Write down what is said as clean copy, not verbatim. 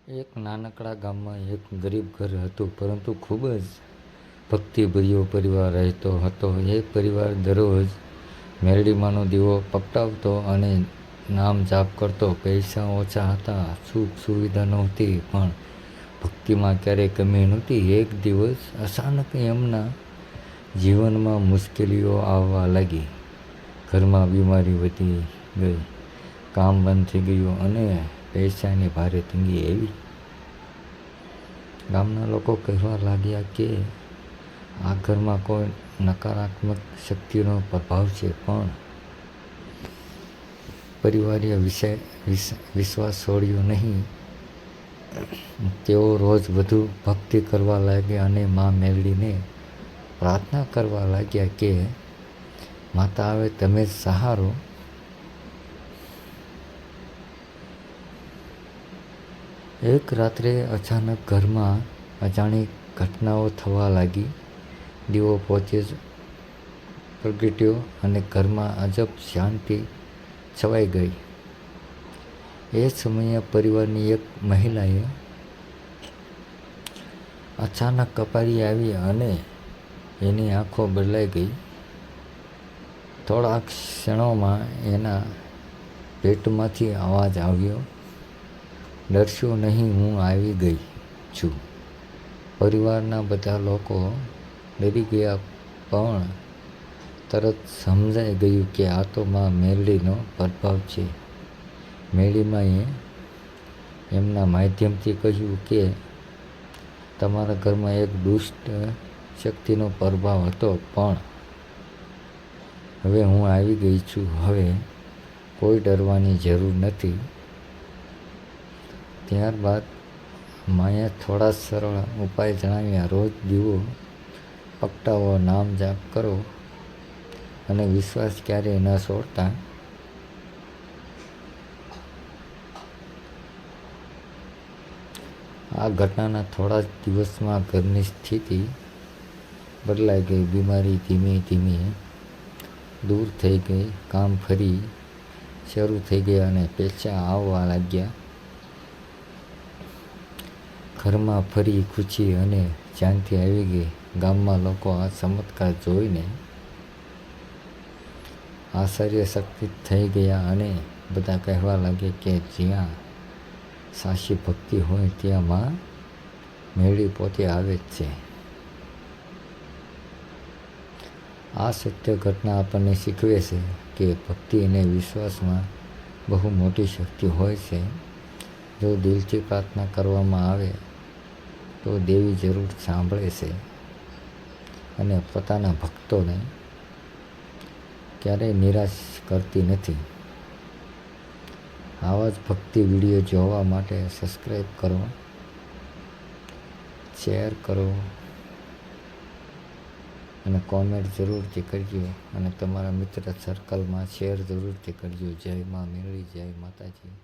એક નાનકડા ગામમાં એક ગરીબ ઘર હતું, પરંતુ ખૂબ જ ભક્તિભર્યો પરિવાર રહેતો હતો. એ પરિવાર દરરોજ મેરડીમાંનો દીવો પ્રગટાવતો અને નામ જાપ કરતો. પૈસા ઓછા હતા, સુખ સુવિધા નહોતી, પણ ભક્તિમાં ક્યારેય કમી નહોતી. એક દિવસ અચાનક એમના જીવનમાં મુશ્કેલીઓ આવવા લાગી. ઘરમાં બીમારી વધી ગઈ, કામ બંધ થઈ ગયું અને પૈસાની ભારે તંગી આવી. ગામના લોકો કહેવા લાગ્યા કે આ ઘરમાં કોઈ નકારાત્મક શક્તિનો પ્રભાવ છે, પણ પરિવારે વિશ્વાસ છોડ્યો નહીં. તેઓ રોજ વધુ ભક્તિ કરવા લાગ્યા અને મા મેરડીને પ્રાર્થના કરવા લાગ્યા કે માતા, હવે તમે જ સહારો. એક રાત્રે અચાનક ઘરમાં અજાણી ઘટનાઓ થવા લાગી. દીવો પોતે જ પ્રગટ્યો અને ઘરમાં અજબ શાંતિ છવાઈ ગઈ. એ સમયે પરિવારની એક મહિલાએ અચાનક કપારી આવી અને એની આંખો બદલાઈ ગઈ. થોડા ક્ષણોમાં એના પેટમાંથી અવાજ આવ્યો, ડરશો નહીં, હું આવી ગઈ છું. પરિવારના બધા લોકો ડરી ગયા, પણ તરત સમજાઈ ગયું કે આ તો મા મેરડીનો પ્રભાવ છે. મેરડીમાએ એમના માધ્યમથી કહ્યું કે તમારા ઘરમાં એક દુષ્ટ શક્તિનો પ્રભાવ હતો, પણ હવે હું આવી ગઈ છું. હવે કોઈ ડરવાની જરૂર નથી. ત્યારબાદ માએ થોડા સરળ ઉપાય જણાવ્યા. રોજ દીવો પ્રગટાવો, નામ જાપ કરો અને વિશ્વાસ ક્યારેય ન છોડતા. આ ઘટનાના થોડા જ દિવસમાં ઘરની સ્થિતિ બદલાઈ ગઈ. બીમારી ધીમે ધીમે દૂર થઈ ગઈ, કામ ફરી શરૂ થઈ ગયા અને પૈસા આવવા લાગ્યા. ઘરમાં ફરી ખુશી અને શાંતિ આવી ગઈ. ગામમાં લોકો આ ચમત્કાર જોઈને આશ્ચર્યચકિત થઈ ગયા અને બધા કહેવા લાગ્યા કે જ્યાં સાચી ભક્તિ હોય ત્યાં મા મેરડી પોતે આવે જ છે. આ સત્ય ઘટના આપણને શીખવે છે કે ભક્તિ અને વિશ્વાસમાં બહુ મોટી શક્તિ હોય છે. જો દિલથી પ્રાર્થના કરવામાં આવે તો દેવી જરૂર સાંભળે છે અને પોતાના ભક્તોને ક્યારેય નિરાશ કરતી નથી. આવા જ ભક્તિ વિડીયો જોવા માટે સબસ્ક્રાઈબ કરો, શેર કરો અને કોમેન્ટ જરૂરથી કરજો અને તમારા મિત્ર સર્કલમાં શેર જરૂરથી કરજો. જય મા મેરડી, જય માતાજી.